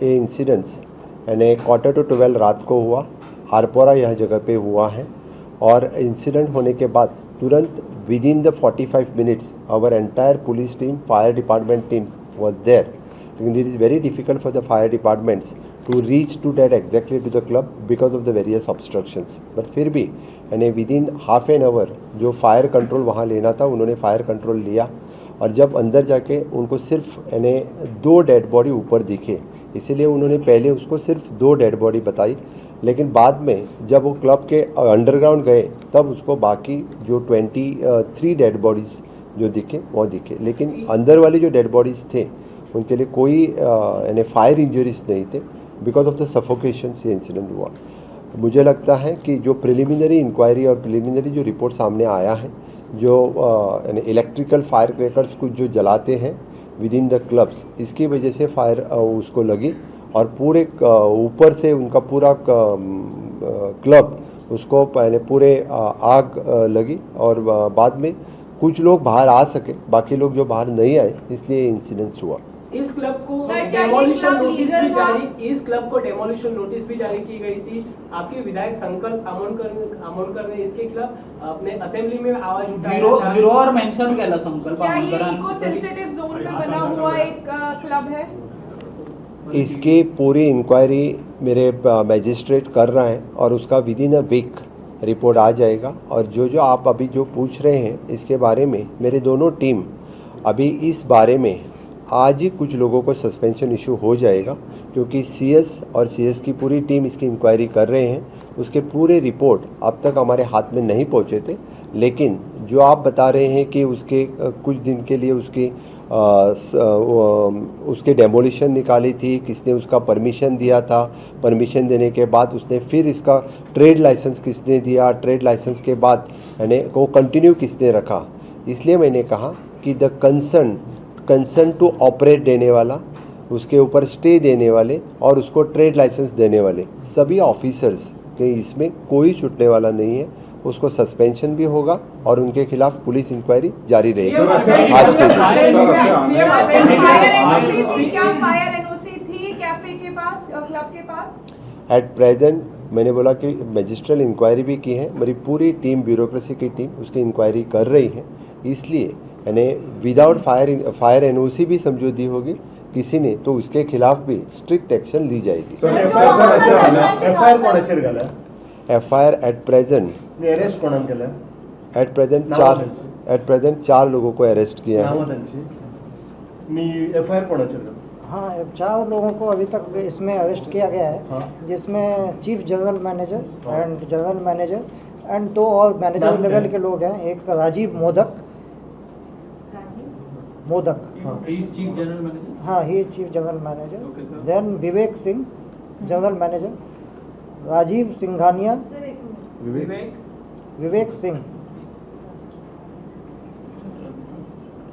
ये इंसिडेंट्स यानी 11:45 रात को हुआ, आरपोरा यह जगह पे हुआ है। और इंसिडेंट होने के बाद तुरंत within the 45 minutes hour entire police team, fire department teams was there. It is very difficult for the fire departments to reach to that exactly to the club because of the various obstructions. But फिर भी यानी within half an hour जो fire control वहाँ लेना था उन्होंने fire control लिया। और जब अंदर जाके उनको सिर्फ यानी 2 डेड बॉडी ऊपर दिखे, इसीलिए उन्होंने पहले उसको सिर्फ 2 डेड बॉडी बताई। लेकिन बाद में जब वो क्लब के अंडरग्राउंड गए तब उसको बाकी जो 23 डेड बॉडीज़ जो दिखे वो दिखे। लेकिन अंदर वाले जो डेड बॉडीज़ थे उनके लिए कोई यानी फायर इंजरीज नहीं थे। बिकॉज ऑफ द सफोकेशन से इंसिडेंट हुआ। मुझे लगता है कि जो प्रिलिमिनरी इंक्वायरी और प्रिलिमिनरी जो रिपोर्ट सामने आया है, जो यानी इलेक्ट्रिकल फायर क्रैकर्स कुछ जो जलाते हैं विद इन द क्लब्स, इसकी वजह से फायर उसको लगी और पूरे ऊपर से उनका पूरा क्लब उसको पहले पूरे आग लगी। और बाद में कुछ लोग बाहर आ सके, बाकी लोग जो बाहर नहीं आए, इसलिए इंसिडेंट्स हुआ। इस क्लब को डेमोलिशन नोटिस भी जारी की गई थी। आपके विधायक संकल्प आमोणकर ने इसके खिलाफ अपने असेंबली में आवाज उठाई। जीरो और मेंशन केला संकल्प आमोणकर। क्या ये इको सेंसिटिव जोन में बना हुआ एक क्लब है? इसकी पूरी इंक्वायरी मेरे मैजिस्ट्रेट कर रहा है और उसका within a week report आ जाएगा। और जो आप अभी जो पूछ रहे हैं इसके बारे में, मेरे दोनों टीम अभी इस बारे में आज ही कुछ लोगों को सस्पेंशन इशू हो जाएगा, क्योंकि सीएस और सीएस की पूरी टीम इसकी इंक्वायरी कर रहे हैं। उसके पूरे रिपोर्ट अब तक हमारे हाथ में नहीं पहुंचे थे। लेकिन जो आप बता रहे हैं कि उसके कुछ दिन के लिए उसके डेमोलिशन निकाली थी, किसने उसका परमिशन दिया था, परमिशन देने के बाद उसने फिर इसका ट्रेड लाइसेंस किसने दिया, ट्रेड लाइसेंस के बाद यानी वो कंटिन्यू किसने रखा। इसलिए मैंने कहा कि द कंसर्न टू ऑपरेट देने वाला, उसके ऊपर स्टे देने वाले और उसको ट्रेड लाइसेंस देने वाले सभी ऑफिसर्स के इसमें कोई छूटने वाला नहीं है। उसको सस्पेंशन भी होगा और उनके खिलाफ पुलिस इंक्वायरी जारी रहेगी। आज के एट प्रेजेंट मैंने बोला कि मैजिस्ट्रियल इंक्वायरी भी की है, मेरी पूरी टीम, ब्यूरोक्रेसी की टीम उसकी इंक्वायरी कर रही है। इसलिए यानी विदाउट फायर एनओसी भी समझौती होगी किसी ने, तो उसके खिलाफ भी स्ट्रिक्ट एक्शन ली जाएगी। एफआईआर एट प्रेजेंट चार लोगों को अरेस्ट किया है। हाँ, 4 लोगों को अभी तक इसमें अरेस्ट किया गया है। हाँ। जिसमें chief general manager and general manager and 2 और मैनेजर लेवल के लोग हैं। एक Rajiv Modak. He is chief general manager. हाँ, he is chief general manager. Then Vivek Singh general manager, Rajiv Singhania, Vivek Singh,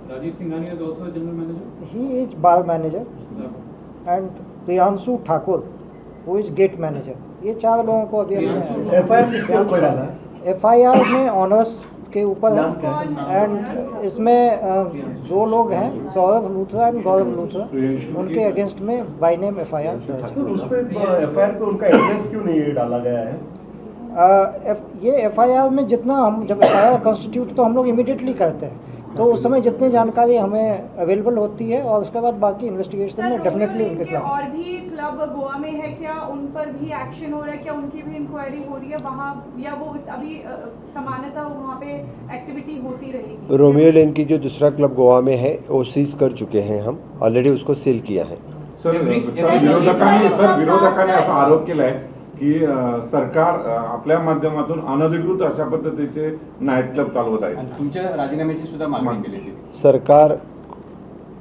Rajiv Singhania is also a general manager. he is bar manager and Priyanshu Thakur who is gate manager। ये 4 लोगों को अभी FIR में honours के ऊपर है। And इसमें 2 लोग हैं, सौरभ लूथरा एंड गौरव लूथरा, उनके अगेंस्ट में बाय नेम एफआईआर। उस पे एफआईआर पे उनका एड्रेस क्यों नहीं डाला गया है? ये एफआईआर में जितना हम जब एफआईआर कॉन्स्टिट्यूट तो हम लोग इमीडिएटली करते हैं, तो उस समय जितनी जानकारी हमें अवेलेबल होती है और उसके बाद बाकी इन्वेस्टिगेशन में डेफिनेटली उनके खिलाफ। और भी क्लब गोवा में है क्या, उन पर भी एक्शन हो रहा है क्या, उनकी भी इंक्वायरी हो रही है वहाँ, या वो अभी सामान्यतः वहाँ पे एक्टिविटी होती रहेगी? रोमियो लेन की जो दूसरा क्लब गोवा में है वो सीज कर चुके हैं, हम ऑलरेडी उसको सील किया है। सर विरोधकांनी असा आरोप केलाय की सरकार आपल्या माध्यमातून अनधिकृत अशा पद्धतीचे नाईट क्लब चालवत आहे। तुमच्या राजीनाम्याची सुद्धा मागणी केली थी। सरकार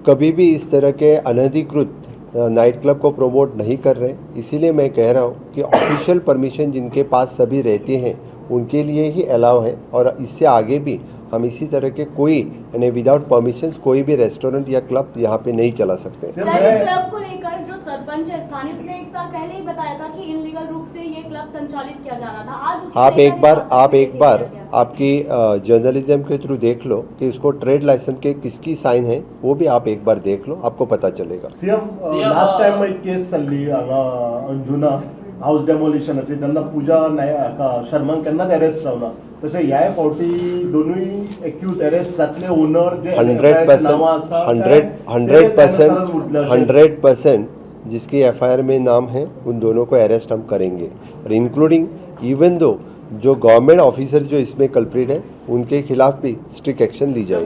कभी भी इस तरह के अनधिकृत नाइट क्लब को प्रमोट नहीं कर रहे। इसीलिए मैं कह रहा हूँ कि ऑफिशियल परमिशन जिनके पास सभी रहते हैं उनके लिए ही अलाउ है, और इससे आगे भी हम इसी तरह के कोई विदाउट परमिशंस कोई भी रेस्टोरेंट या क्लब यहाँ पे नहीं चला सकते। सर, इस क्लब को लेकर जो सरपंच है स्थानीय, उसने 1 साल पहले ही बताया था कि इनलीगल रूप से ये क्लब संचालित किया जा रहा था। आज उसको आप लेकर एक बार हिरासत में लिया गया। आपकी जर्नलिज्म के थ्रू देख लो कि उसको ट्रेड लाइसेंस के किसकी साइन है, वो भी आप एक बार देख लो, आपको पता चलेगा. सीएम लास्ट टाइम एक केस चल्ली हांगा जुना हाऊस डेमोलिशनाची, त्यांना पूजा शर्मान केन्नाच अरेस्ट जावना. तशें ह्या फावटी दोनूय एक्यूज अरेस्ट जातले. ओनर जे 100% जिसकी एफआईआर में नाम है उन दोनों को अरेस्ट हम करेंगे, और इंक्लूडिंग इवन दो जो गवर्नमेंट ऑफिसर जो इसमें कल्प्रिट है उनके खिलाफ भी स्ट्रिक्ट एक्शन ली जाएगी.